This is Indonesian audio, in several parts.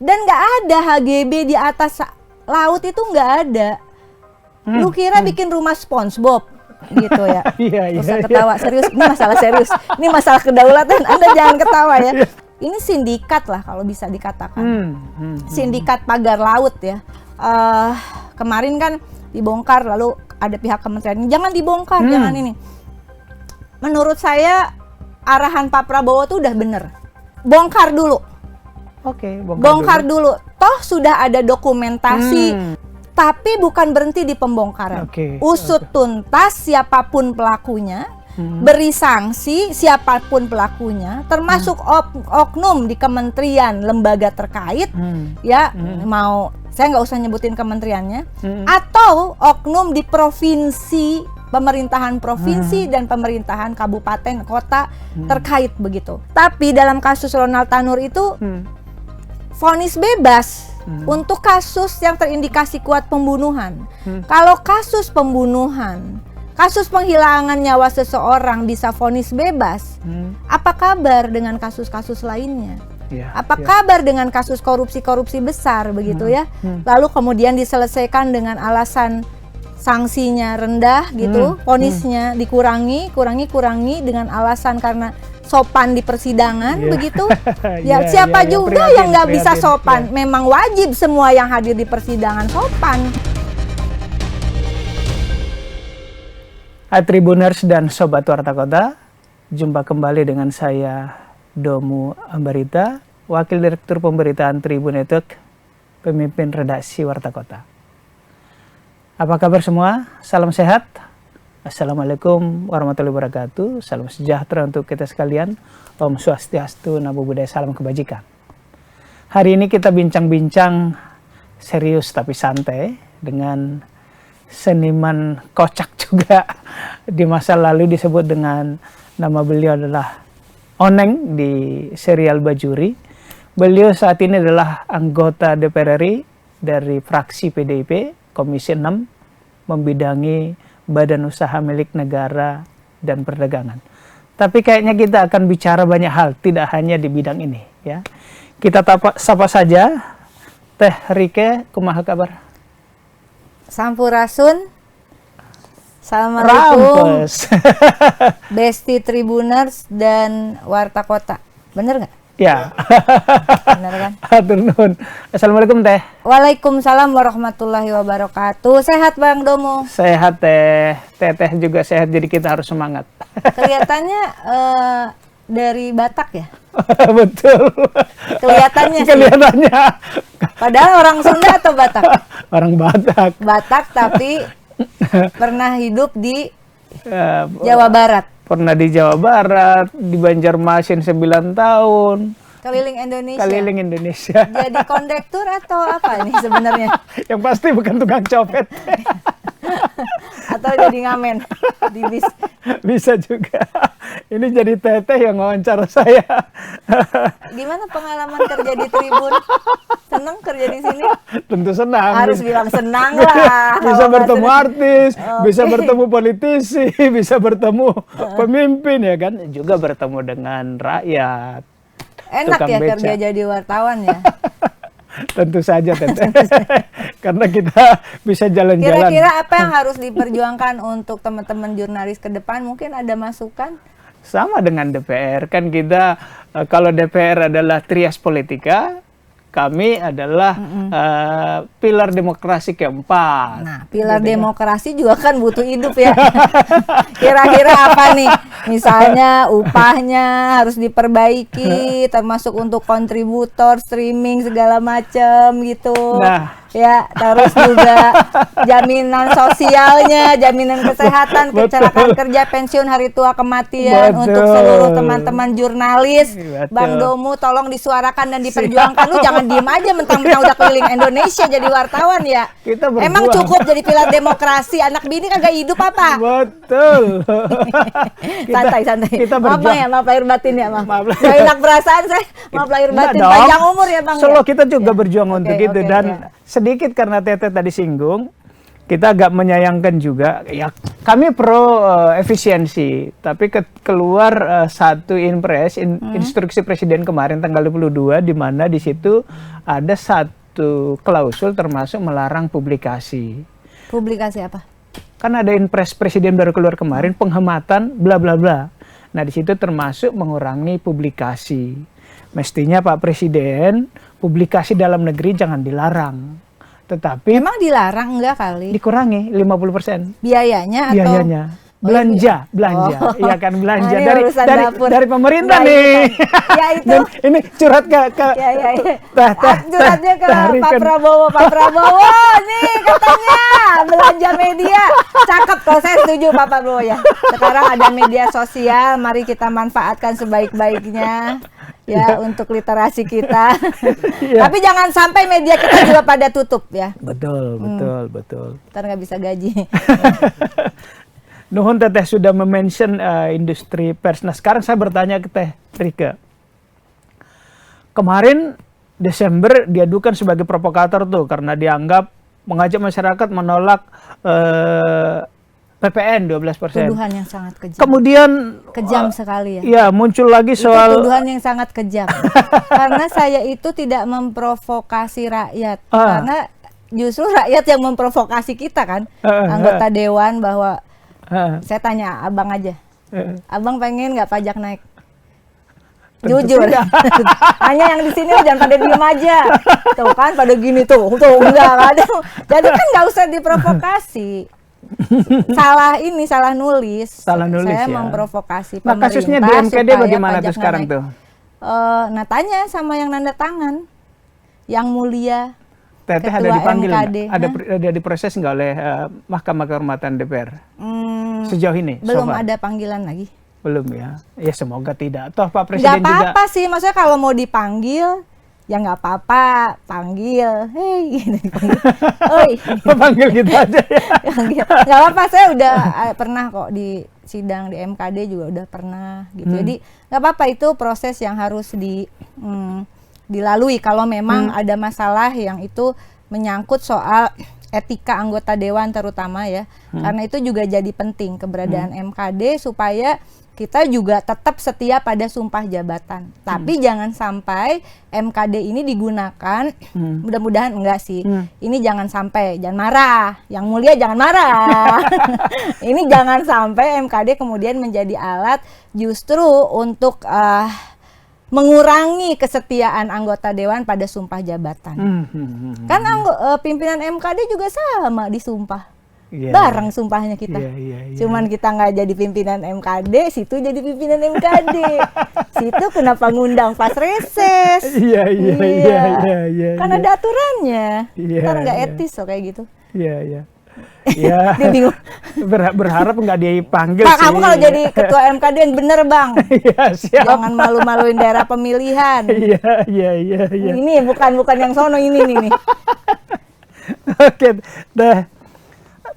Dan nggak ada HGB di atas laut itu nggak ada. Lu kira bikin rumah SpongeBob gitu ya? Iya, Usah ketawa, serius. Ini masalah serius. Ini masalah kedaulatan. Anda jangan ketawa ya. Ini sindikat lah kalau bisa dikatakan. Sindikat pagar laut ya. Kemarin kan dibongkar, lalu ada pihak kementerian jangan dibongkar, jangan ini. Menurut saya arahan Pak Prabowo tuh udah bener. Bongkar dulu. Oke, bongkar dulu. Toh sudah ada dokumentasi, tapi bukan berhenti di pembongkaran. Usut tuntas siapapun pelakunya, beri sanksi siapapun pelakunya, termasuk oknum di kementerian lembaga terkait, ya mau saya nggak usah nyebutin kementeriannya, atau oknum di provinsi, pemerintahan provinsi dan pemerintahan kabupaten kota terkait begitu. Tapi dalam kasus Ronald Tanur itu vonis bebas untuk kasus yang terindikasi kuat pembunuhan. Kalau kasus pembunuhan, kasus penghilangan nyawa seseorang bisa vonis bebas, apa kabar dengan kasus-kasus lainnya? Apa kabar dengan kasus korupsi-korupsi besar begitu ya? Lalu kemudian diselesaikan dengan alasan sanksinya rendah gitu, vonisnya dikurangi dengan alasan karena sopan di persidangan begitu. Siapa juga yang nggak bisa sopan? Memang wajib semua yang hadir di persidangan sopan. Hai Tribuners dan Sobat Warta Kota, jumpa kembali dengan saya Domu Ambarita, Wakil Direktur Pemberitaan Tribun Network, pemimpin redaksi Warta Kota. Apa kabar semua? Salam sehat. Assalamualaikum warahmatullahi wabarakatuh. Salam sejahtera untuk kita sekalian. Om Swastiastu, Namo Buddhaya, salam kebajikan. Hari ini kita bincang-bincang serius tapi santai dengan seniman kocak juga. Di masa lalu disebut dengan nama beliau adalah Oneng di serial Bajuri. Beliau saat ini adalah anggota DPR RI dari fraksi PDIP Komisi 6, membidangi badan usaha milik negara dan perdagangan. Tapi kayaknya kita akan bicara banyak hal, tidak hanya di bidang ini ya. Kita sapa saja Teh Rike, kumaha kabar? Sampurasun. Assalamualaikum. Besti Tribuners dan Warta Kota. Bener nggak? Ya. Bener kan? Turun. Assalamualaikum Teh. Waalaikumsalam warahmatullahi wabarakatuh. Sehat Bang Domo? Sehat Teh. Teteh juga sehat, jadi kita harus semangat. Kelihatannya dari Batak ya? Betul. Kelihatannya sih. Kelihatannya. Padahal orang Sunda atau Batak? Orang Batak. Batak tapi pernah hidup di Jawa Barat. Pernah di Jawa Barat, di Banjarmasin 9 tahun. Keliling Indonesia. Keliling Indonesia. Jadi kondektur atau apa ini sebenarnya? Yang pasti bukan tukang copet. Atau jadi ngamen di bis. Bisa juga. Ini jadi Teteh yang wawancara saya. Gimana pengalaman kerja di Tribun? Seneng kerja di sini? Tentu senang. Harus bilang senang lah. Bisa bertemu artis, bisa bertemu politisi, bisa bertemu pemimpin ya kan, juga bertemu dengan rakyat. Enak ya kerja jadi wartawan ya. Tentu saja Teteh. Karena kita bisa jalan-jalan. Kira-kira apa yang harus diperjuangkan untuk teman-teman jurnalis ke depan? Mungkin ada masukan? Sama dengan DPR, kan kita kalau DPR adalah trias politika, kami adalah pilar demokrasi keempat. Nah, pilar demokrasi juga kan butuh hidup ya. Kira-kira apa nih? Misalnya upahnya harus diperbaiki, termasuk untuk kontributor, streaming segala macam gitu. Nah, ya, terus juga jaminan sosialnya, jaminan kesehatan, kecelakaan kerja, pensiun, hari tua, kematian untuk seluruh teman-teman jurnalis. Bang Domu tolong disuarakan dan diperjuangkan. Lu jangan diem aja mentang-mentang udah keliling Indonesia jadi wartawan ya. Emang cukup jadi pilar demokrasi, anak bini kagak hidup apa? Betul. Santai-santai. Maaf ya, maaf lahir batin ya, maaf. Gak enak perasaan saya, maaf lahir batin, panjang umur ya Bang. Solo kita juga berjuang untuk itu dan sedikit karena Teteh tadi singgung, kita agak menyayangkan juga ya, kami pro efisiensi, tapi keluar satu instruksi presiden kemarin tanggal 22 di mana di situ ada satu klausul termasuk melarang publikasi. Publikasi apa? Kan ada impres presiden baru keluar kemarin, penghematan bla bla bla. Nah di situ termasuk mengurangi publikasi. Mestinya Pak Presiden publikasi dalam negeri jangan dilarang, tetapi Emang dilarang enggak kali? dikurangi 50%. Biayanya atau? Biayanya. Belanja, iya kan belanja Nah, ini urusan dapur. dari pemerintah Nah, nih. Ya itu. Dan ini curhat ke Ya. Curhatnya Curhatnya ke Pak Prabowo. Pak Prabowo nih katanya belanja media. Cakep kok, saya setuju Pak Prabowo ya. Sekarang ada media sosial, mari kita manfaatkan sebaik-baiknya. Ya, untuk literasi kita. Ya. Tapi jangan sampai media kita juga pada tutup ya. Betul. Ntar nggak bisa gaji. Nuhun Teteh sudah memention industri pers. Nah sekarang saya bertanya ke Teh Rike. Kemarin Desember diadukan sebagai provokator tuh karena dianggap mengajak masyarakat menolak PPN 12%. Tuduhan yang sangat kejam. Kemudian Kejam sekali ya. Ya muncul lagi soal itu tuduhan yang sangat kejam. Karena saya itu tidak memprovokasi rakyat. Karena justru rakyat yang memprovokasi kita kan. Anggota dewan bahwa saya tanya abang aja. Abang pengen nggak pajak naik? Jujur. Hanya yang di sini jangan pada diem aja. Tuh kan pada gini tuh enggak ada. Jadi kan nggak usah diprovokasi. Salah nulis. Saya ya. memprovokasi pemerintah. Nah kasusnya di MKD bagaimana tuh sekarang tuh? Nah tanya sama yang nanda tangan, yang mulia. Teteh ada dipanggil, ada diproses nggak oleh Mahkamah Kehormatan DPR? Sejauh ini? Belum ada panggilan lagi. Belum ya? Ya semoga tidak. Toh Pak Presiden juga. Nggak apa-apa sih, maksudnya kalau mau dipanggil, ya nggak apa-apa, panggil, hei, panggil gitu aja ya. Nggak apa-apa, saya udah pernah kok di sidang di MKD juga udah pernah gitu. Jadi nggak apa-apa, itu proses yang harus dilalui kalau memang ada masalah yang itu menyangkut soal etika anggota dewan terutama ya. Karena itu juga jadi penting keberadaan MKD supaya kita juga tetap setia pada sumpah jabatan. Tapi jangan sampai MKD ini digunakan, mudah-mudahan enggak sih. Ini jangan sampai, jangan marah. Yang mulia jangan marah. Ini jangan sampai MKD kemudian menjadi alat justru untuk mengurangi kesetiaan anggota dewan pada sumpah jabatan. Kan pimpinan MKD juga sama disumpah. Bareng sumpahnya kita. Cuman kita nggak jadi pimpinan MKD, situ jadi pimpinan MKD. Situ kenapa ngundang pas reses? Kan ada aturannya. Kan nggak etis loh kayak gitu. Iya. Dia bingung. Berharap nggak dipanggil Pak, sih. kamu kalau jadi ketua MKD yang bener Bang. Siap. Jangan malu-maluin daerah pemilihan. Iya. Ini bukan yang sono ini nih. Oke,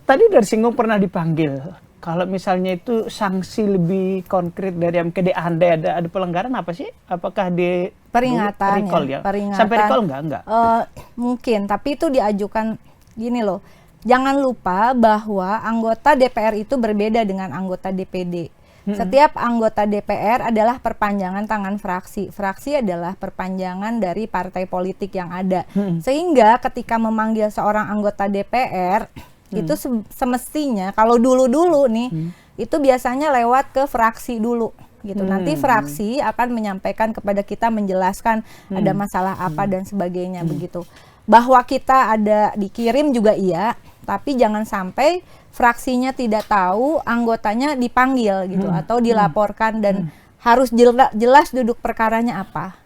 tadi dari singgung pernah dipanggil. Kalau misalnya itu sanksi lebih konkret dari MKD, andai ada pelanggaran apa sih? Apakah di peringatan ya? Peringatan. Sampai recall enggak? Mungkin, tapi itu diajukan gini loh. Jangan lupa bahwa anggota DPR itu berbeda dengan anggota DPD. Setiap anggota DPR adalah perpanjangan tangan fraksi. Fraksi adalah perpanjangan dari partai politik yang ada. Sehingga ketika memanggil seorang anggota DPR, itu semestinya kalau dulu-dulu nih, itu biasanya lewat ke fraksi dulu. Gitu. Nanti fraksi akan menyampaikan kepada kita, menjelaskan ada masalah apa dan sebagainya begitu. Bahwa kita ada dikirim juga iya, tapi jangan sampai fraksinya tidak tahu, anggotanya dipanggil gitu atau dilaporkan dan harus jelas duduk perkaranya apa.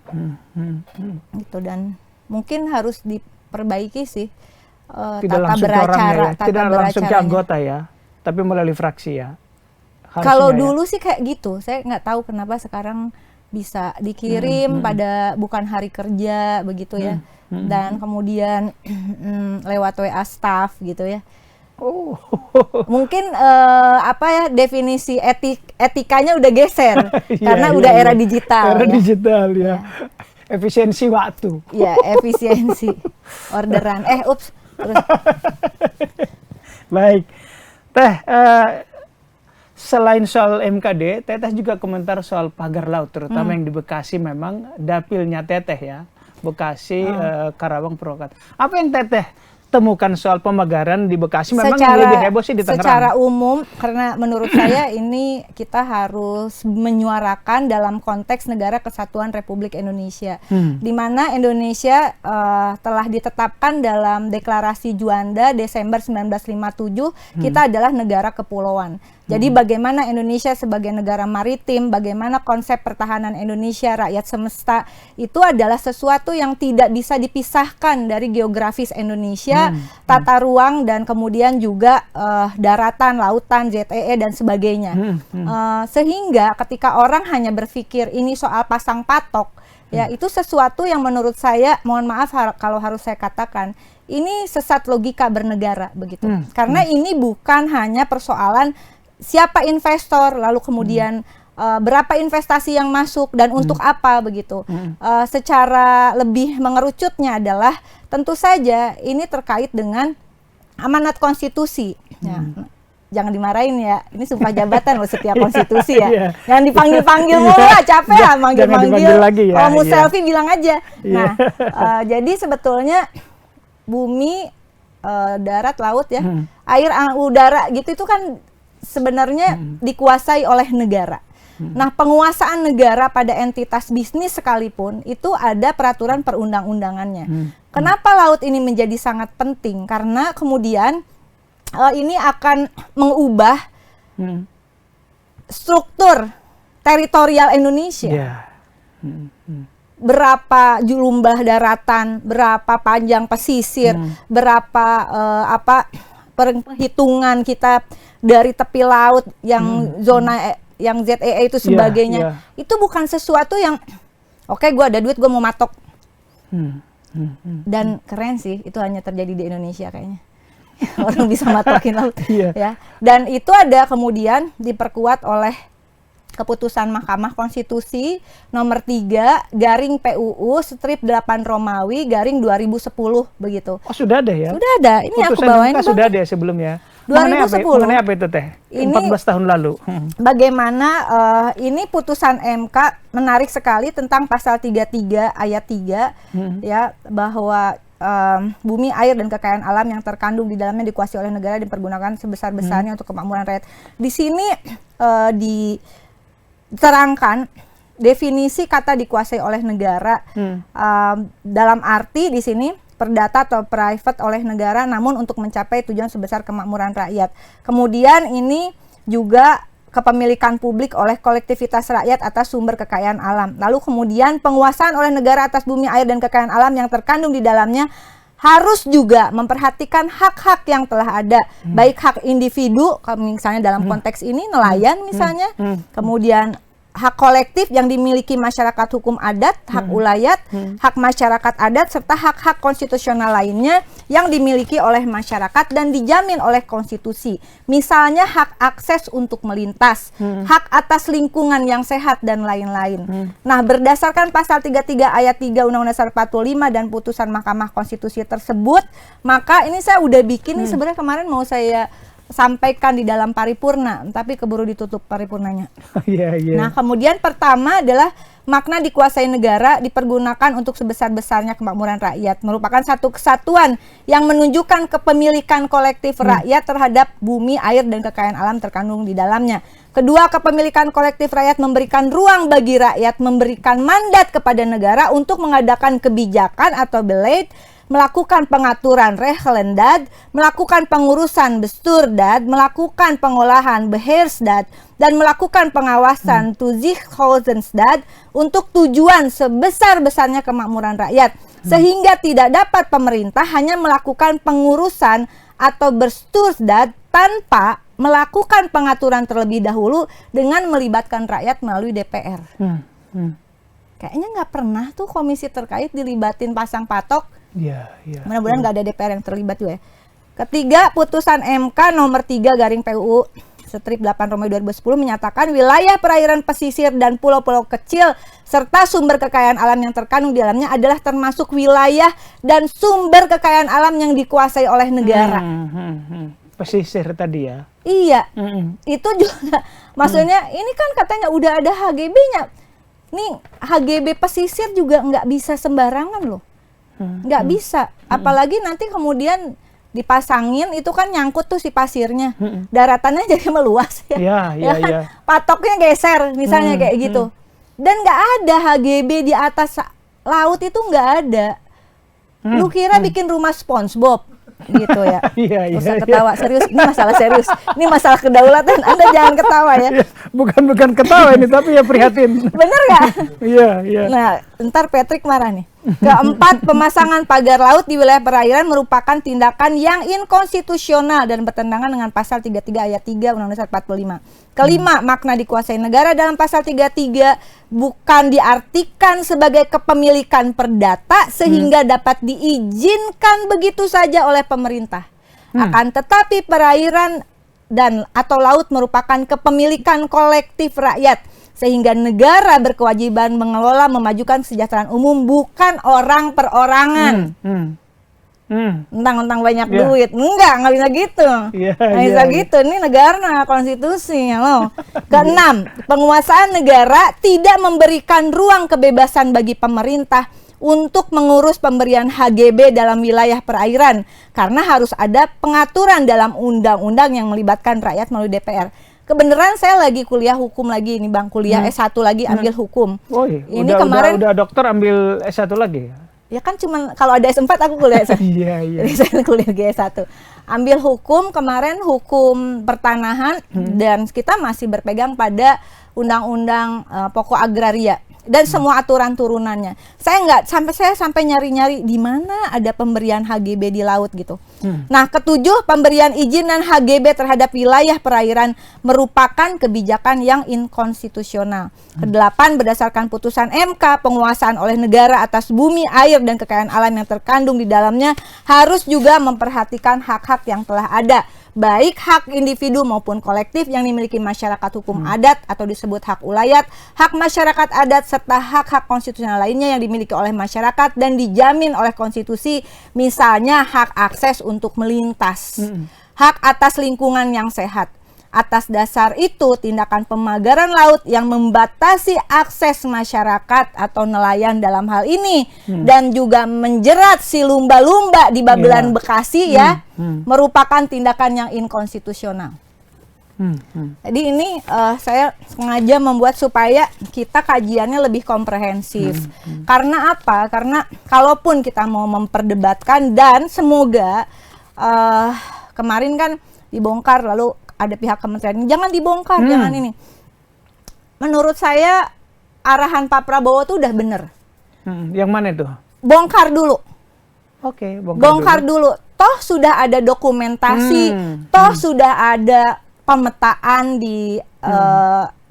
Gitu, dan mungkin harus diperbaiki sih tata beracara, tidak langsung ke anggota ya, tapi melalui fraksi ya. Kalau dulu sih kayak gitu, saya nggak tahu kenapa sekarang bisa dikirim pada bukan hari kerja begitu ya. Dan kemudian lewat WA staff gitu ya. Mungkin definisi etikanya udah geser karena udah era digital. Era digital ya. Efisiensi waktu. Ya, efisiensi orderan. Terus. Baik. Teh, selain soal MKD, Teteh juga komentar soal pagar laut, terutama yang di Bekasi memang dapilnya Teteh ya. Bekasi, Karawang, Purwakarta. Apa yang Teteh temukan soal pemagaran di Bekasi? Memang yang lebih heboh sih di Tangerang. Secara umum, karena menurut saya ini kita harus menyuarakan dalam konteks Negara Kesatuan Republik Indonesia, di mana Indonesia telah ditetapkan dalam Deklarasi Juanda Desember 1957, kita adalah negara kepulauan. Jadi bagaimana Indonesia sebagai negara maritim, bagaimana konsep pertahanan Indonesia, rakyat semesta, itu adalah sesuatu yang tidak bisa dipisahkan dari geografis Indonesia, tata ruang, dan kemudian juga daratan, lautan, ZEE, dan sebagainya. Sehingga ketika orang hanya berpikir ini soal pasang patok, ya itu sesuatu yang menurut saya, mohon maaf kalau harus saya katakan, ini sesat logika bernegara begitu. Karena ini bukan hanya persoalan siapa investor, lalu kemudian berapa investasi yang masuk dan untuk apa begitu. Secara lebih mengerucutnya adalah tentu saja ini terkait dengan amanat konstitusi. Ya, jangan dimarahin ya, ini sumpah jabatan loh setiap konstitusi ya. Jangan dipanggil-panggil mulu lah, capek lah manggil-manggil. Ya, kalau mau selfie bilang aja. Nah, jadi sebetulnya bumi, darat, laut ya, air, udara gitu itu kan sebenarnya dikuasai oleh negara. Nah, penguasaan negara pada entitas bisnis sekalipun itu ada peraturan perundang-undangannya. Kenapa laut ini menjadi sangat penting? Karena kemudian ini akan mengubah struktur teritorial Indonesia. Berapa jumlah daratan, berapa panjang pesisir, berapa perhitungan kita dari tepi laut yang zona yang ZEE itu sebagainya. Itu bukan sesuatu yang oke, gue ada duit, gue mau matok. Dan keren sih, itu hanya terjadi di Indonesia kayaknya. Orang bisa matokin laut. Ya. Dan itu ada kemudian diperkuat oleh keputusan Mahkamah Konstitusi nomor 3 garing PUU strip 8 Romawi garing 2010 begitu. Oh, sudah ada ya? Sudah ada. Ini putusan aku bawain. Sudah ada ya sebelumnya. 2010. Mengenai apa itu Teh? Ini 14 tahun lalu. Bagaimana ini putusan MK menarik sekali tentang pasal 33 ayat 3 ya, bahwa bumi, air, dan kekayaan alam yang terkandung di dalamnya dikuasai oleh negara dan dipergunakan sebesar-besarnya untuk kemakmuran rakyat. Di sini diterangkan definisi kata dikuasai oleh negara dalam arti di sini perdata atau private oleh negara, namun untuk mencapai tujuan sebesar kemakmuran rakyat. Kemudian ini juga kepemilikan publik oleh kolektivitas rakyat atas sumber kekayaan alam. Lalu kemudian penguasaan oleh negara atas bumi, air, dan kekayaan alam yang terkandung di dalamnya harus juga memperhatikan hak-hak yang telah ada, baik hak individu, misalnya dalam konteks ini nelayan misalnya, kemudian hak kolektif yang dimiliki masyarakat hukum adat, hak ulayat, hak masyarakat adat, serta hak-hak konstitusional lainnya yang dimiliki oleh masyarakat dan dijamin oleh konstitusi. Misalnya hak akses untuk melintas, hak atas lingkungan yang sehat, dan lain-lain. Nah, berdasarkan pasal 33 ayat 3 Undang-Undang Dasar 45 dan putusan Mahkamah Konstitusi tersebut, maka ini saya udah bikin nih, sebenarnya kemarin mau saya sampaikan di dalam paripurna, tapi keburu ditutup paripurnanya. Nah, kemudian pertama adalah makna dikuasai negara dipergunakan untuk sebesar-besarnya kemakmuran rakyat, merupakan satu kesatuan yang menunjukkan kepemilikan kolektif rakyat terhadap bumi, air, dan kekayaan alam terkandung di dalamnya. Kedua, kepemilikan kolektif rakyat memberikan ruang bagi rakyat memberikan mandat kepada negara untuk mengadakan kebijakan atau beleid, melakukan pengaturan regelendad, melakukan pengurusan besturdad, melakukan pengolahan beheersdad, dan melakukan pengawasan toezichthoudensdad untuk tujuan sebesar-besarnya kemakmuran rakyat. Sehingga tidak dapat pemerintah hanya melakukan pengurusan atau besturdad tanpa melakukan pengaturan terlebih dahulu dengan melibatkan rakyat melalui DPR. Kayaknya nggak pernah tuh komisi terkait dilibatin pasang patok. Mudah-mudahan nggak ada DPR yang terlibat juga ya. Ketiga, putusan MK nomor 3 garing PUU strip 8 Romawi 2010 menyatakan wilayah perairan pesisir dan pulau-pulau kecil serta sumber kekayaan alam yang terkandung di dalamnya adalah termasuk wilayah dan sumber kekayaan alam yang dikuasai oleh negara. Pesisir tadi ya. Iya. Itu juga maksudnya ini kan katanya udah ada HGB-nya. nih HGB pesisir juga nggak bisa sembarangan loh, nggak bisa. Apalagi nanti kemudian dipasangin itu kan nyangkut tuh si pasirnya, daratannya jadi meluas ya, kan? Patoknya geser misalnya kayak gitu. Dan nggak ada HGB di atas laut itu nggak ada. Lu kira bikin rumah SpongeBob gitu ya? Usah ketawa, serius. Ini masalah serius. Ini masalah kedaulatan. Anda jangan ketawa ya. Bukan ketawa ini, tapi ya prihatin. Bener nggak? Iya. Nah, ntar Patrick marah nih. Keempat, pemasangan pagar laut di wilayah perairan merupakan tindakan yang inkonstitusional dan bertentangan dengan pasal 33 ayat 3 Undang-Undang 45. Kelima, makna dikuasai negara dalam pasal 33 bukan diartikan sebagai kepemilikan perdata sehingga dapat diizinkan begitu saja oleh pemerintah. Akan tetapi perairan dan atau laut merupakan kepemilikan kolektif rakyat, sehingga negara berkewajiban mengelola memajukan kesejahteraan umum, bukan orang perorangan. Tentang banyak duit, nggak bisa gitu, nggak bisa gitu. Ini negara, konstitusi loh. Keenam, penguasaan negara tidak memberikan ruang kebebasan bagi pemerintah untuk mengurus pemberian HGB dalam wilayah perairan, karena harus ada pengaturan dalam undang-undang yang melibatkan rakyat melalui DPR. Kebenaran saya lagi kuliah hukum lagi nih Bang, kuliah S1 lagi ambil hukum. Oh iya. Ini kemarin udah dokter ambil S1 lagi. Ya kan cuman kalau ada S4 aku kuliah S1. Iya. Jadi saya kuliah S1. Ambil hukum kemarin, hukum pertanahan, dan kita masih berpegang pada undang-undang pokok agraria dan semua aturan turunannya. Saya sampai nyari-nyari di mana ada pemberian HGB di laut gitu. Nah, ketujuh, pemberian izin dan HGB terhadap wilayah perairan merupakan kebijakan yang inkonstitusional. Kedelapan, berdasarkan putusan MK, penguasaan oleh negara atas bumi, air, dan kekayaan alam yang terkandung di dalamnya harus juga memperhatikan hak-hak yang telah ada, baik hak individu maupun kolektif yang dimiliki masyarakat hukum adat atau disebut hak ulayat, hak masyarakat adat, serta hak-hak konstitusional lainnya yang dimiliki oleh masyarakat dan dijamin oleh konstitusi, misalnya hak akses untuk melintas, hak atas lingkungan yang sehat. Atas dasar itu, tindakan pemagaran laut yang membatasi akses masyarakat atau nelayan dalam hal ini dan juga menjerat si lumba-lumba di Babelan Bekasi merupakan tindakan yang inkonstitusional. Jadi ini saya sengaja membuat supaya kita kajiannya lebih komprehensif. Karena apa? Karena kalaupun kita mau memperdebatkan, dan semoga kemarin kan dibongkar, lalu ada pihak kementerian, jangan dibongkar, jangan ini. Menurut saya arahan Pak Prabowo tuh udah bener. Yang mana itu? Bongkar dulu. Oke, bongkar dulu. Toh sudah ada dokumentasi, toh sudah ada pemetaan di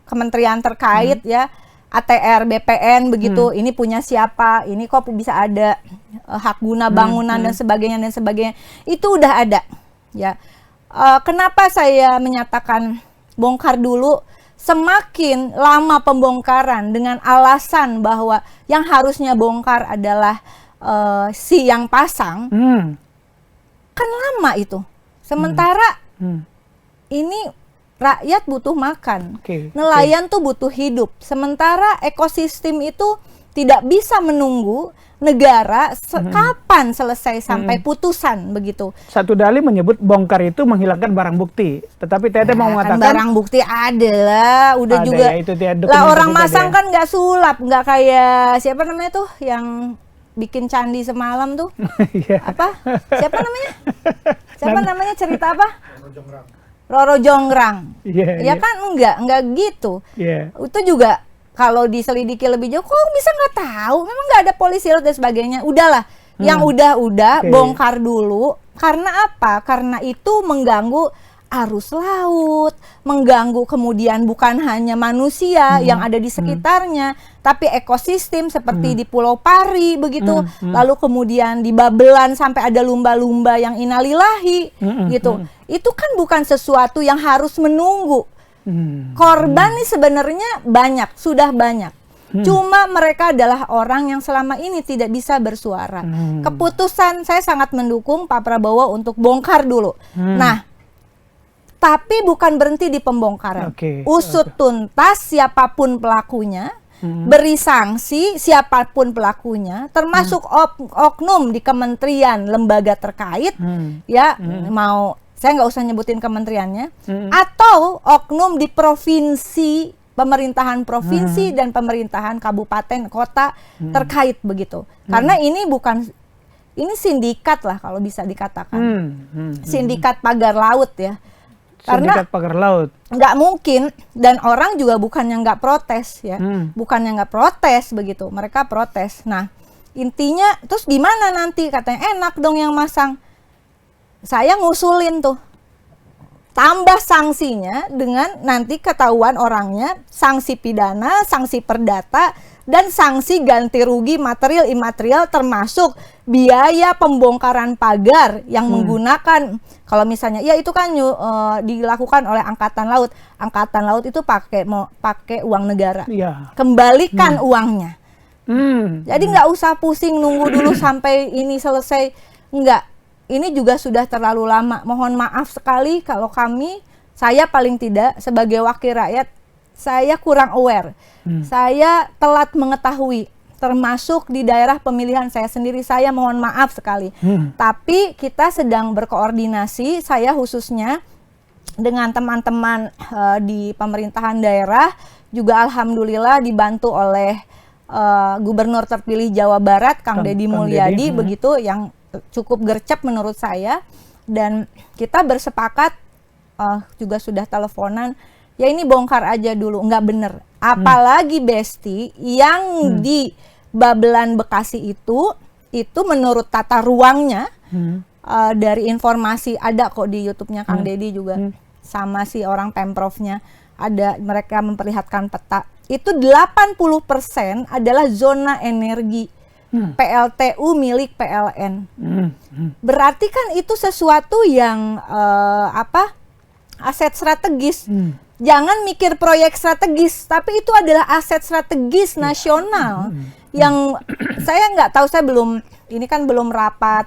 kementerian terkait ya, ATR, BPN begitu. Ini punya siapa? Ini kok bisa ada hak guna bangunan dan sebagainya dan sebagainya. Itu udah ada, ya. Kenapa saya menyatakan bongkar dulu? Semakin lama pembongkaran dengan alasan bahwa yang harusnya bongkar adalah si yang pasang, kan lama itu. Sementara ini rakyat butuh makan, nelayan tuh butuh hidup. Sementara ekosistem itu tidak bisa menunggu negara kapan selesai sampai putusan begitu. Satu dalih menyebut bongkar itu menghilangkan barang bukti, tetapi Tete mau mengatakan barang bukti adalah udah ada juga ya, itu lah orang masang kan nggak sulap, nggak kayak siapa namanya tuh yang bikin candi semalam tuh apa siapa namanya cerita apa Roro Jonggrang ya kan enggak gitu itu juga. Kalau diselidiki lebih jauh, kok bisa nggak tahu? Memang nggak ada polisi dan sebagainya. Udahlah, yang udah bongkar dulu. Karena apa? Karena itu mengganggu arus laut, mengganggu kemudian bukan hanya manusia yang ada di sekitarnya, tapi ekosistem seperti di Pulau Pari begitu. Lalu kemudian di Babelan sampai ada lumba-lumba yang innalillahi gitu. Itu kan bukan sesuatu yang harus menunggu. Korban nih sebenarnya sudah banyak. Cuma mereka adalah orang yang selama ini tidak bisa bersuara. Keputusan saya sangat mendukung Pak Prabowo untuk bongkar dulu. Nah, tapi bukan berhenti di pembongkaran. Usut tuntas siapapun pelakunya, beri sanksi siapapun pelakunya, termasuk oknum di kementerian lembaga terkait, ya mau saya nggak usah nyebutin kementeriannya, atau oknum di provinsi, pemerintahan provinsi dan pemerintahan kabupaten kota terkait begitu. Karena ini ini sindikat lah kalau bisa dikatakan, sindikat pagar laut ya. Karena sindikat pagar laut nggak mungkin, dan orang juga bukannya nggak protes ya, bukannya nggak protes begitu, mereka protes. Nah intinya terus gimana nanti, katanya enak dong yang masang. Saya ngusulin tuh, tambah sanksinya dengan nanti ketahuan orangnya, sanksi pidana, sanksi perdata, dan sanksi ganti rugi material imaterial, termasuk biaya pembongkaran pagar yang menggunakan, kalau misalnya ya itu kan dilakukan oleh Angkatan Laut. Angkatan Laut itu pakai uang negara, kembalikan uangnya. Jadi nggak usah pusing nunggu dulu sampai ini selesai, enggak. Ini juga sudah terlalu lama. Mohon maaf sekali kalau saya paling tidak sebagai wakil rakyat, saya kurang aware. Saya telat mengetahui, termasuk di daerah pemilihan saya sendiri, saya mohon maaf sekali. Tapi kita sedang berkoordinasi, saya khususnya dengan teman-teman di pemerintahan daerah, juga alhamdulillah dibantu oleh Gubernur terpilih Jawa Barat, Kang Deddy Mulyadi, begitu, yang cukup gercep menurut saya, dan kita bersepakat, juga sudah teleponan, ya ini bongkar aja dulu, nggak bener. Apalagi Besti yang di Babelan Bekasi itu menurut tata ruangnya, dari informasi ada kok di YouTube-nya Kang Deddy juga, sama si orang Pemprovnya, ada, mereka memperlihatkan peta, itu 80% adalah zona energi. PLTU milik PLN. Berarti kan itu sesuatu yang aset strategis. Jangan mikir proyek strategis, tapi itu adalah aset strategis nasional yang saya nggak tahu, saya belum, ini kan belum rapat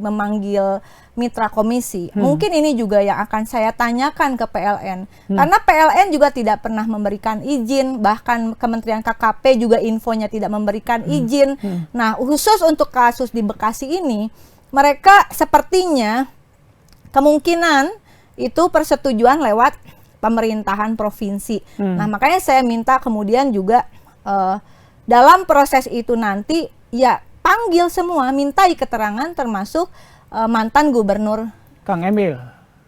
memanggil mitra komisi. Mungkin ini juga yang akan saya tanyakan ke PLN. Karena PLN juga tidak pernah memberikan izin, bahkan Kementerian KKP juga infonya tidak memberikan izin. Nah, khusus untuk kasus di Bekasi ini, mereka sepertinya kemungkinan itu persetujuan lewat pemerintahan provinsi. Nah, makanya saya minta kemudian juga dalam proses itu nanti ya panggil semua, mintai keterangan, termasuk mantan gubernur Kang Emil,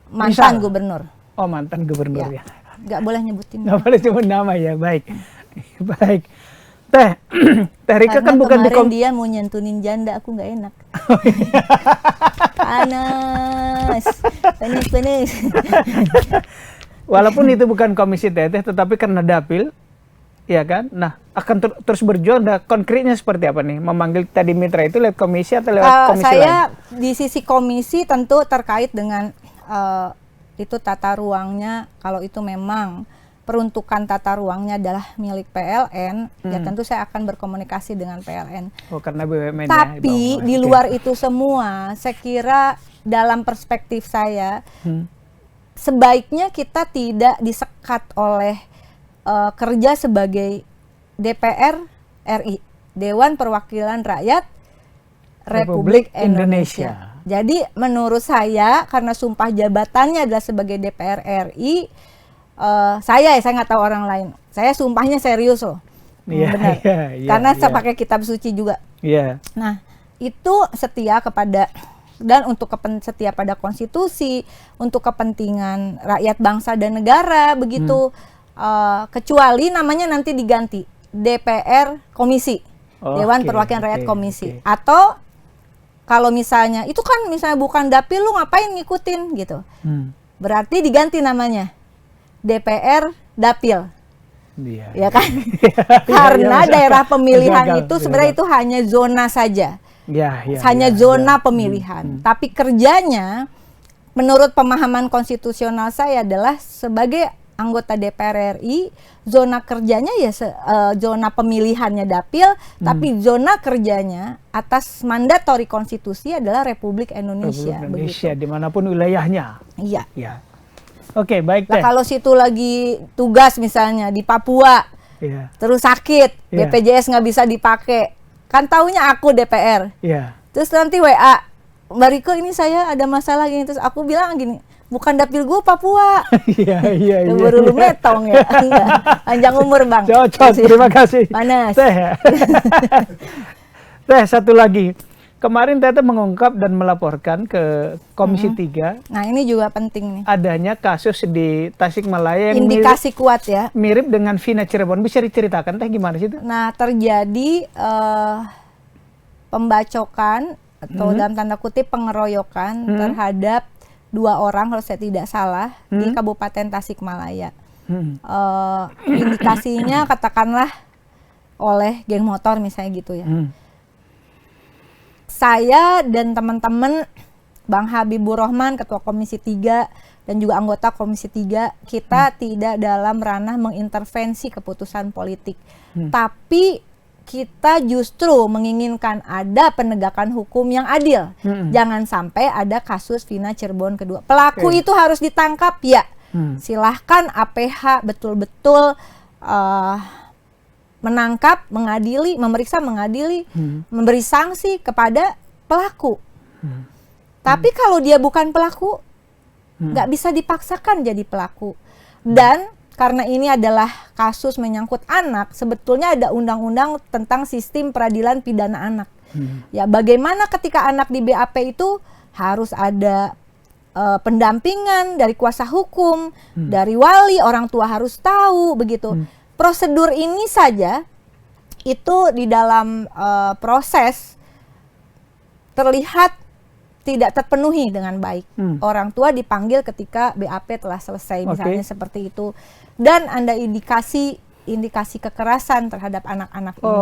mantan gubernur. Oh, mantan gubernur ya. Nggak boleh nyebutin. Nggak boleh sebut nama ya, baik. Baik. Teh Rika kan bukan kemarin dia mau nyentuhin janda, aku nggak enak. Panas, panas. Walaupun itu bukan komisi teteh, tetapi karena dapil, ya kan? Nah, akan terus berjuang. Nah, konkretnya seperti apa nih? Memanggil tadi mitra itu lewat komisi atau lewat komisi lain? Saya di sisi komisi tentu terkait dengan itu tata ruangnya. Kalau itu memang peruntukan tata ruangnya adalah milik PLN, ya tentu saya akan berkomunikasi dengan PLN. Oh, karena BUMN. Tapi di luar itu semua, saya kira dalam perspektif saya, sebaiknya kita tidak disekat oleh kerja sebagai DPR RI, Dewan Perwakilan Rakyat Republik Indonesia. Jadi menurut saya, karena sumpah jabatannya adalah sebagai DPR RI, saya nggak tahu orang lain, saya sumpahnya serius loh, benar, karena saya pakai kitab suci juga. Nah, itu setia kepada, dan untuk setia pada konstitusi, untuk kepentingan rakyat bangsa dan negara, begitu. Kecuali namanya nanti diganti DPR Komisi, Dewan Perwakilan Rakyat Komisi, atau kalau misalnya itu kan misalnya bukan dapil, lu ngapain ngikutin gitu, berarti diganti namanya DPR Dapil, ya kan? Karena daerah pemilihan itu sebenarnya itu hanya zona saja, hanya zona pemilihan. Tapi kerjanya menurut pemahaman konstitusional saya adalah sebagai anggota DPR RI, zona kerjanya ya zona pemilihannya dapil, tapi zona kerjanya atas mandatori konstitusi adalah Republik Indonesia. Indonesia dimanapun wilayahnya. Iya. Oke, baik. Nah, kalau situ lagi tugas misalnya di Papua, terus sakit, BPJS nggak bisa dipakai, kan taunya aku DPR. Terus nanti WA, Mbak Riko ini saya ada masalah gini, terus aku bilang gini, bukan dapil gue Papua. Iya. Baru lu metong ya. Panjang umur Bang. Cocok, terima kasih. Panas. Teh, satu lagi. Kemarin Tete mengungkap dan melaporkan ke Komisi 3. Nah ini juga penting nih. Adanya kasus di Tasikmalaya yang indikasi kuat ya. Mirip dengan Vina Cirebon. Bisa diceritakan Teh gimana sih itu? Nah terjadi pembacokan atau dalam tanda kutip pengeroyokan terhadap 2 orang kalau saya tidak salah di Kabupaten Tasikmalaya. Indikasinya katakanlah oleh geng motor misalnya gitu ya. Saya dan teman-teman Bang Habibur Rahman, Ketua Komisi 3 dan juga anggota Komisi 3, kita tidak dalam ranah mengintervensi keputusan politik. Tapi kita justru menginginkan ada penegakan hukum yang adil. Jangan sampai ada kasus Vina Cirebon kedua. Pelaku itu harus ditangkap ya. Silahkan APH betul-betul menangkap, mengadili, memeriksa, mengadili, memberi sanksi kepada pelaku. Tapi kalau dia bukan pelaku, nggak bisa dipaksakan jadi pelaku. Dan karena ini adalah kasus menyangkut anak, sebetulnya ada undang-undang tentang sistem peradilan pidana anak. Ya, bagaimana ketika anak di BAP itu harus ada pendampingan dari kuasa hukum, dari wali, orang tua harus tahu begitu. Prosedur ini saja itu di dalam proses terlihat tidak terpenuhi dengan baik. Orang tua dipanggil ketika BAP telah selesai misalnya seperti itu. Dan ada indikasi kekerasan terhadap anak-anak ini.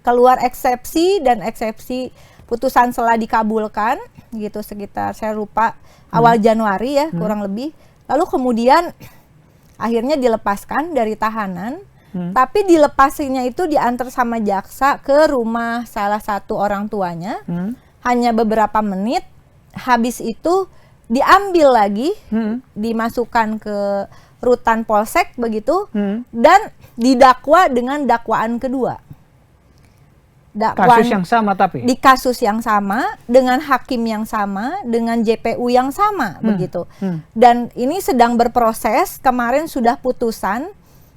Keluar eksepsi dan eksepsi putusan setelah dikabulkan gitu sekitar saya lupa awal Januari ya kurang lebih. Lalu kemudian akhirnya dilepaskan dari tahanan, tapi dilepasinya itu diantar sama jaksa ke rumah salah satu orang tuanya, hanya beberapa menit, habis itu diambil lagi, dimasukkan ke rutan polsek begitu, dan didakwa dengan dakwaan kedua. Kasus yang sama tapi? Di kasus yang sama, dengan hakim yang sama, dengan JPU yang sama begitu. Dan ini sedang berproses, kemarin sudah putusan,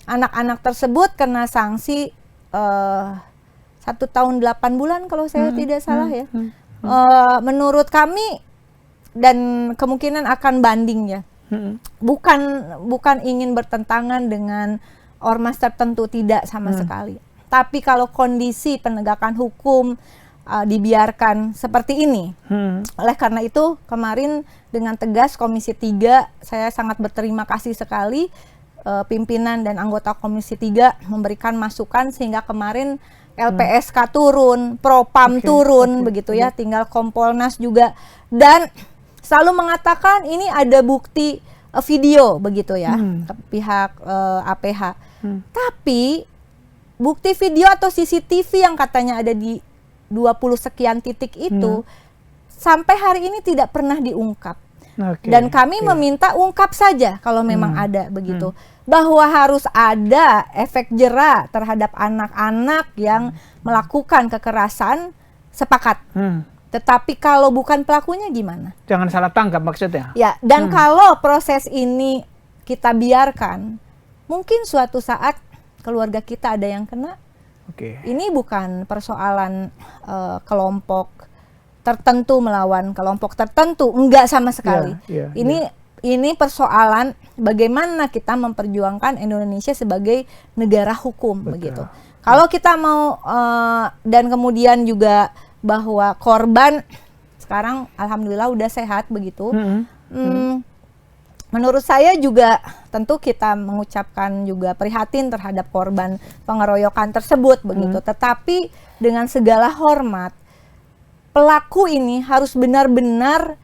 anak-anak tersebut kena sanksi 1 tahun 8 bulan kalau saya tidak salah ya. Menurut kami, dan kemungkinan akan banding ya, bukan ingin bertentangan dengan ormas tertentu, tidak sama sekali. Tapi kalau kondisi penegakan hukum dibiarkan seperti ini, oleh karena itu kemarin dengan tegas Komisi 3, saya sangat berterima kasih sekali pimpinan dan anggota Komisi 3 memberikan masukan sehingga kemarin LPSK turun, Propam turun begitu ya, tinggal Kompolnas juga, dan selalu mengatakan ini ada bukti video begitu ya ke pihak APH. Tapi bukti video atau CCTV yang katanya ada di 20 sekian titik itu sampai hari ini tidak pernah diungkap. Dan kami meminta ungkap saja kalau memang ada begitu. Bahwa harus ada efek jera terhadap anak-anak yang melakukan kekerasan, sepakat. Tetapi kalau bukan pelakunya gimana? Jangan salah tangkap maksudnya. Ya, dan kalau proses ini kita biarkan, mungkin suatu saat keluarga kita ada yang kena. Ini bukan persoalan kelompok tertentu melawan kelompok tertentu, enggak sama sekali. Ini persoalan bagaimana kita memperjuangkan Indonesia sebagai negara hukum begitu. Kalau kita mau dan kemudian juga bahwa korban sekarang alhamdulillah udah sehat begitu. Menurut saya juga tentu kita mengucapkan juga prihatin terhadap korban pengeroyokan tersebut begitu. Tetapi dengan segala hormat, pelaku ini harus benar-benar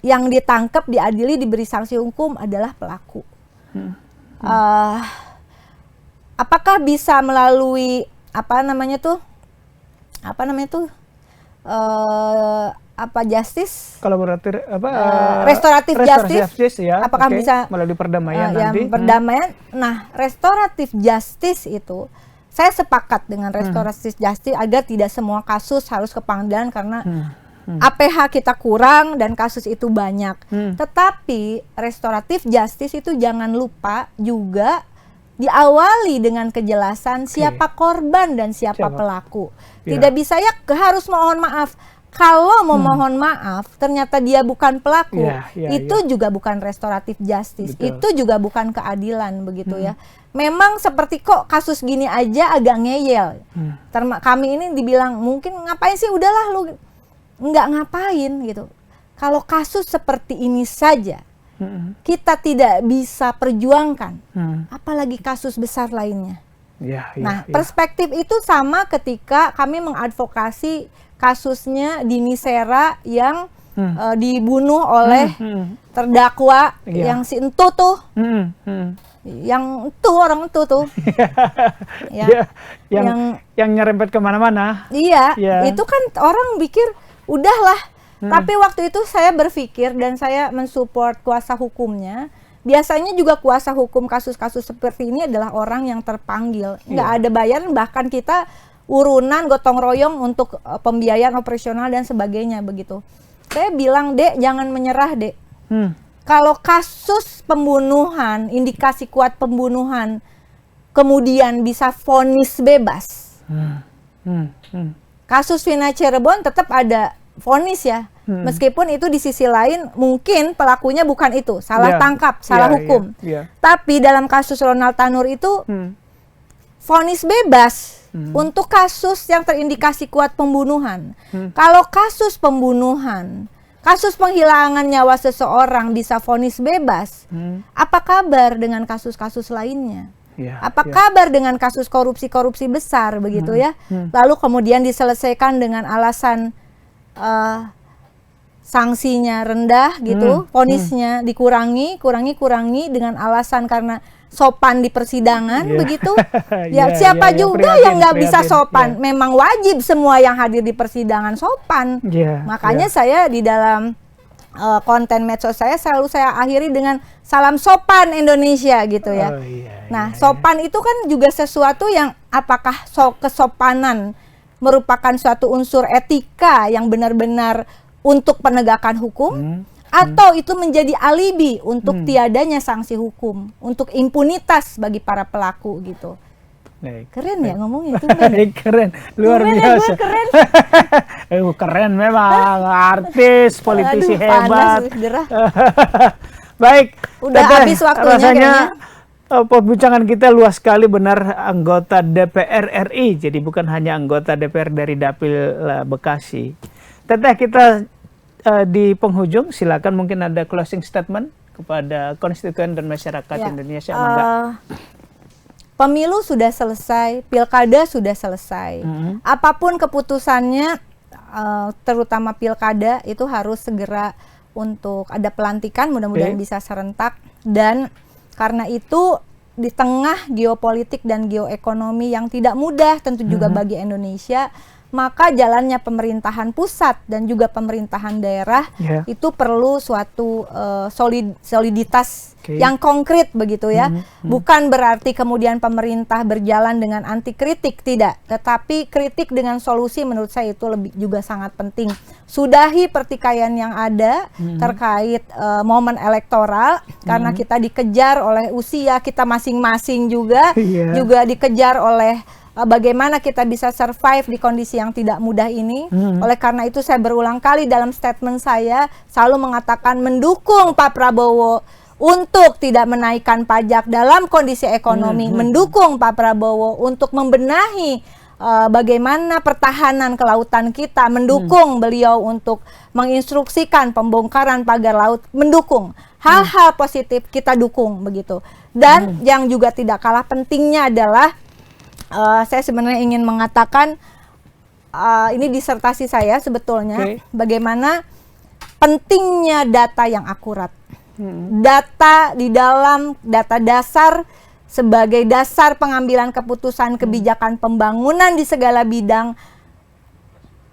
yang ditangkap, diadili, diberi sanksi hukum adalah pelaku. Apakah bisa melalui justice restoratif justice ya. Apakah bisa melalui perdamaian nanti perdamaian. Nah, restoratif justice itu saya sepakat dengan restoratif justice agar tidak semua kasus harus ke pengadilan karena APH kita kurang dan kasus itu banyak. Tetapi restoratif justice itu jangan lupa juga diawali dengan kejelasan siapa korban dan siapa pelaku. Tidak bisa harus mohon maaf. Kalau mau mohon maaf, ternyata dia bukan pelaku, itu juga bukan restoratif justice, itu juga bukan keadilan begitu ya. Memang seperti kok kasus gini aja agak ngeyel. Kami ini dibilang mungkin ngapain sih, udahlah lu nggak ngapain gitu. Kalau kasus seperti ini saja kita tidak bisa perjuangkan, apalagi kasus besar lainnya. Perspektif itu sama ketika kami mengadvokasi kasusnya Dini Sera yang dibunuh oleh terdakwa yang si Entu tuh, yang itu orang itu tuh, yang nyerempet kemana-mana. Itu kan orang pikir udahlah. Tapi waktu itu saya berpikir dan saya mensupport kuasa hukumnya. Biasanya juga kuasa hukum kasus-kasus seperti ini adalah orang yang terpanggil, nggak ada bayaran, bahkan kita urunan gotong royong untuk pembiayaan operasional dan sebagainya begitu. Saya bilang, Dek, jangan menyerah, Dek. Kalau kasus pembunuhan, indikasi kuat pembunuhan, kemudian bisa vonis bebas. Kasus Vina Cirebon tetap ada vonis ya. Meskipun itu di sisi lain mungkin pelakunya bukan itu, salah tangkap, salah hukum. Tapi dalam kasus Ronald Tanur itu vonis bebas untuk kasus yang terindikasi kuat pembunuhan. Kalau kasus pembunuhan, kasus penghilangan nyawa seseorang bisa vonis bebas, apa kabar dengan kasus-kasus lainnya? Apa kabar dengan kasus korupsi-korupsi besar begitu ya? Lalu kemudian diselesaikan dengan alasan sanksinya rendah gitu, vonisnya dikurangi dengan alasan karena sopan di persidangan begitu. Siapa juga yang nggak bisa sopan? Memang wajib semua yang hadir di persidangan sopan. Makanya saya di dalam konten medsos saya selalu saya akhiri dengan salam sopan Indonesia gitu ya. Sopan itu kan juga sesuatu yang apakah kesopanan merupakan suatu unsur etika yang benar-benar untuk penegakan hukum, atau itu menjadi alibi untuk tiadanya sanksi hukum, untuk impunitas bagi para pelaku gitu. Keren ya ngomongnya itu. Keren, luar biasa. Keren. Keren memang, artis, politisi hebat. Baik, udah habis waktunya rasanya perbincangan kita luas sekali, benar, anggota DPR RI, jadi bukan hanya anggota DPR dari Dapil Bekasi. Teteh, kita di penghujung, silakan mungkin ada closing statement kepada konstituen dan masyarakat Indonesia. Pemilu sudah selesai, pilkada sudah selesai. Apapun keputusannya, terutama pilkada itu harus segera untuk ada pelantikan, mudah-mudahan bisa serentak. Dan karena itu di tengah geopolitik dan geoekonomi yang tidak mudah tentu juga bagi Indonesia, maka jalannya pemerintahan pusat dan juga pemerintahan daerah itu perlu suatu soliditas yang konkret begitu ya. Bukan berarti kemudian pemerintah berjalan dengan anti kritik, tidak. Tetapi kritik dengan solusi menurut saya itu lebih juga sangat penting. Sudahi pertikaian yang ada terkait momen elektoral, karena kita dikejar oleh usia kita masing-masing juga dikejar oleh bagaimana kita bisa survive di kondisi yang tidak mudah ini. Oleh karena itu saya berulang kali dalam statement saya selalu mengatakan mendukung Pak Prabowo untuk tidak menaikkan pajak dalam kondisi ekonomi, mendukung Pak Prabowo untuk membenahi bagaimana pertahanan kelautan kita, mendukung beliau untuk menginstruksikan pembongkaran pagar laut, mendukung hal-hal positif kita dukung begitu. Dan yang juga tidak kalah pentingnya adalah saya sebenarnya ingin mengatakan ini disertasi saya sebetulnya bagaimana pentingnya data yang akurat. Data di dalam data dasar sebagai dasar pengambilan keputusan kebijakan pembangunan di segala bidang.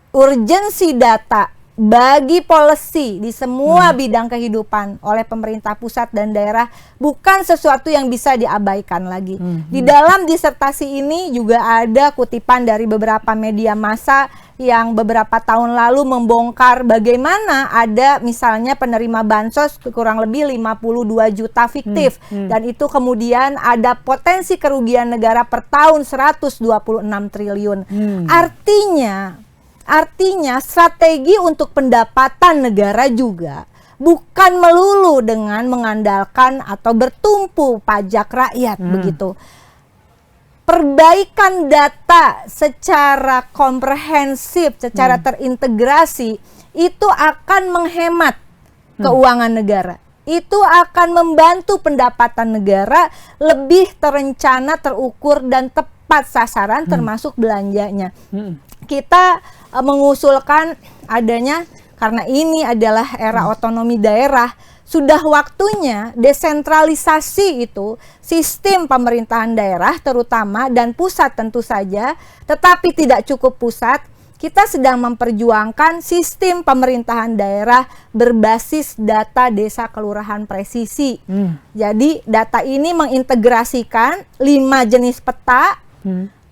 Urgensi data bagi policy di semua bidang kehidupan oleh pemerintah pusat dan daerah bukan sesuatu yang bisa diabaikan lagi. Di dalam disertasi ini juga ada kutipan dari beberapa media massa yang beberapa tahun lalu membongkar bagaimana ada misalnya penerima bansos kurang lebih 52 juta fiktif dan itu kemudian ada potensi kerugian negara per tahun 126 triliun. Artinya strategi untuk pendapatan negara juga bukan melulu dengan mengandalkan atau bertumpu pajak rakyat begitu. Perbaikan data secara komprehensif, secara terintegrasi itu akan menghemat keuangan negara. Itu akan membantu pendapatan negara lebih terencana, terukur dan tepat sasaran termasuk belanjanya. Kita mengusulkan adanya, karena ini adalah era otonomi daerah, sudah waktunya desentralisasi itu sistem pemerintahan daerah terutama dan pusat tentu saja, tetapi tidak cukup pusat. Kita sedang memperjuangkan sistem pemerintahan daerah berbasis data desa kelurahan presisi. Jadi data ini mengintegrasikan 5 jenis peta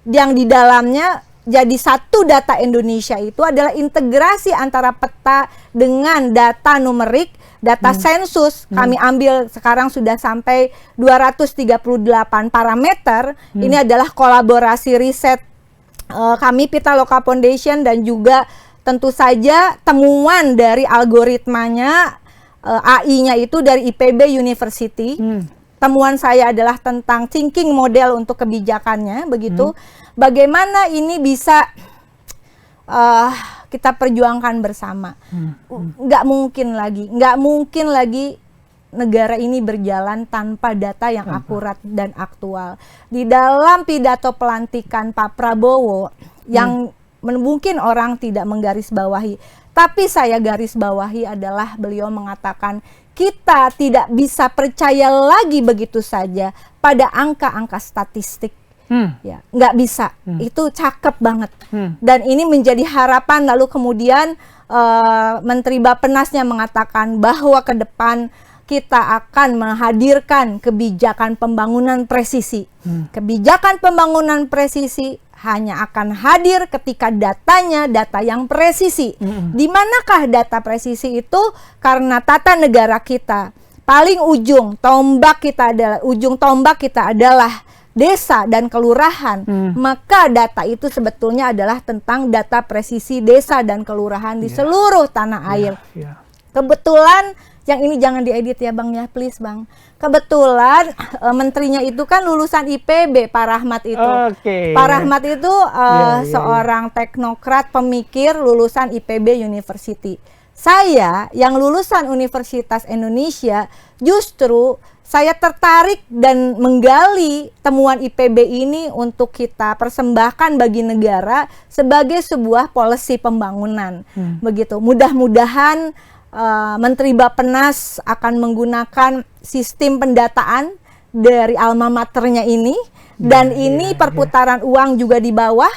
yang di dalamnya jadi satu data Indonesia itu adalah integrasi antara peta dengan data numerik, data sensus. Kami ambil sekarang sudah sampai 238 parameter. Ini adalah kolaborasi riset kami Pitaloka Foundation dan juga tentu saja temuan dari algoritmanya AI-nya itu dari IPB University. Temuan saya adalah tentang thinking model untuk kebijakannya begitu. Bagaimana ini bisa kita perjuangkan bersama. Nggak mungkin lagi negara ini berjalan tanpa data yang akurat dan aktual. Di dalam pidato pelantikan Pak Prabowo yang mungkin orang tidak menggarisbawahi, tapi saya garis bawahi adalah beliau mengatakan kita tidak bisa percaya lagi begitu saja pada angka-angka statistik. Ya, nggak bisa. Itu cakep banget. Dan ini menjadi harapan. Lalu kemudian Menteri Bappenasnya mengatakan bahwa ke depan kita akan menghadirkan kebijakan pembangunan presisi. Kebijakan pembangunan presisi hanya akan hadir ketika datanya data yang presisi. Di manakah data presisi itu? Karena tata negara kita paling ujung tombak kita adalah desa dan kelurahan. Maka data itu sebetulnya adalah tentang data presisi desa dan kelurahan di seluruh tanah air. Kebetulan yang ini jangan diedit ya Bang ya, please Bang. Kebetulan menterinya itu kan lulusan IPB, Pak Rahmat itu. Pak Rahmat itu seorang teknokrat pemikir lulusan IPB University. Saya yang lulusan Universitas Indonesia justru saya tertarik dan menggali temuan IPB ini untuk kita persembahkan bagi negara sebagai sebuah policy pembangunan. Begitu. Mudah-mudahan Menteri Bappenas akan menggunakan sistem pendataan dari alma maternya ini dan ini perputaran uang juga di bawah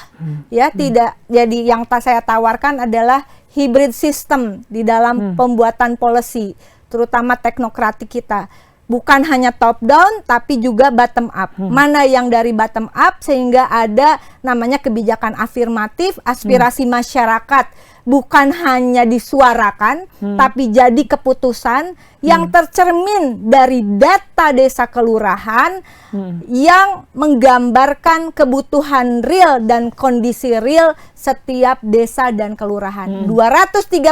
ya, tidak. Jadi yang saya tawarkan adalah hybrid system di dalam pembuatan policy, terutama teknokratik kita. Bukan hanya top down tapi juga bottom up. Mana yang dari bottom up sehingga ada namanya kebijakan afirmatif, aspirasi masyarakat bukan hanya disuarakan tapi jadi keputusan yang tercermin dari data desa kelurahan yang menggambarkan kebutuhan real dan kondisi real setiap desa dan kelurahan. 238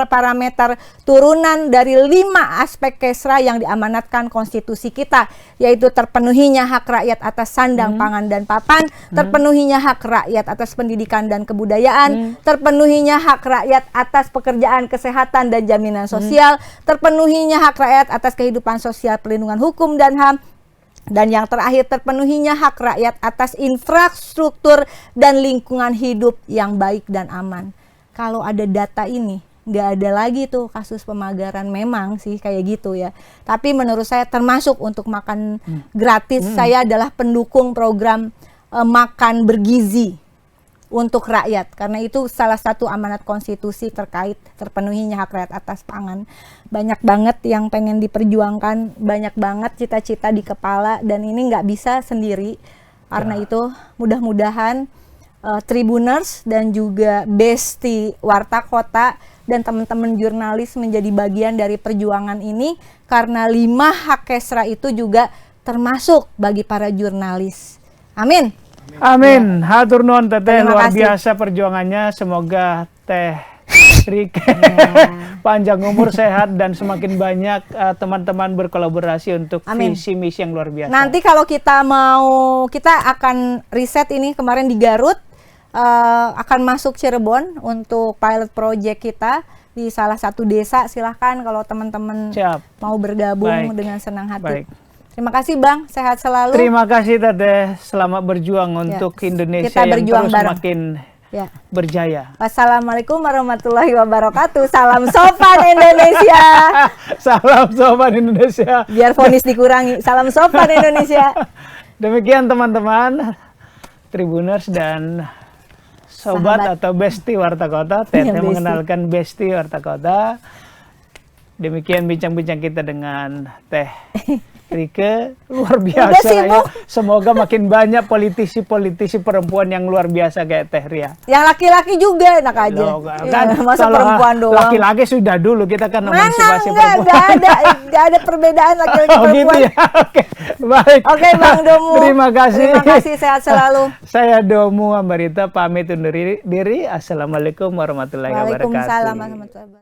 parameter turunan dari 5 aspek KESRA yang diamanatkan konstitusi kita, yaitu terpenuhinya hak rakyat atas sandang, pangan dan papan, terpenuhinya hak rakyat atas pendidikan dan kebudayaan, terpenuhinya hak rakyat atas pekerjaan, kesehatan dan jaminan sosial, terpenuhinya hak rakyat atas kehidupan sosial, perlindungan hukum dan HAM, dan yang terakhir terpenuhinya hak rakyat atas infrastruktur dan lingkungan hidup yang baik dan aman. Kalau ada data ini, nggak ada lagi tuh kasus pemagaran, memang sih kayak gitu ya. Tapi menurut saya termasuk untuk makan gratis, saya adalah pendukung program makan bergizi. untuk rakyat, karena itu salah satu amanat konstitusi terkait terpenuhinya hak rakyat atas pangan. Banyak banget yang pengen diperjuangkan, banyak banget cita-cita di kepala, dan ini nggak bisa sendiri. Karena itu mudah-mudahan Tribuners dan juga Besti Warta Kota dan teman-teman jurnalis menjadi bagian dari perjuangan ini, karena 5 hak kesra itu juga termasuk bagi para jurnalis. Amin. Amin. Hatur nuhun Teteh, luar biasa perjuangannya. Semoga Teh Rike panjang umur, sehat, dan semakin banyak teman-teman berkolaborasi untuk visi misi yang luar biasa. Nanti kalau kita akan riset ini kemarin di Garut, akan masuk Cirebon untuk pilot project kita di salah satu desa. Silahkan kalau teman-teman mau bergabung, dengan senang hati. Terima kasih Bang, sehat selalu. Terima kasih Teteh, selamat berjuang untuk Indonesia kita yang terus bareng. Makin berjaya. Wassalamualaikum warahmatullahi wabarakatuh. Salam sopan Indonesia. Salam sopan Indonesia. Biar vonis dikurangi. Salam sopan Indonesia. Demikian teman-teman Tribuners dan Sobat atau Besti Warta Kota. Teteh mengenalkan Besti Warta Kota. Demikian bincang-bincang kita dengan Teh Rike, luar biasa ya. Semoga makin banyak politisi-politisi perempuan yang luar biasa kayak Teh Ria. Yang laki-laki juga enak aja. Masa perempuan doang. Laki-laki sudah dulu, kita kan emansipasi perempuan. Gak ada perbedaan laki-laki perempuan. Gitu ya. Oke, baik. Oke Bang Domu. Terima kasih. Terima kasih, sehat selalu. Saya Domu Ambarita pamit undur diri. Assalamualaikum warahmatullahi wabarakatuh. Waalaikumsalam warahmatullahi wabarakatuh.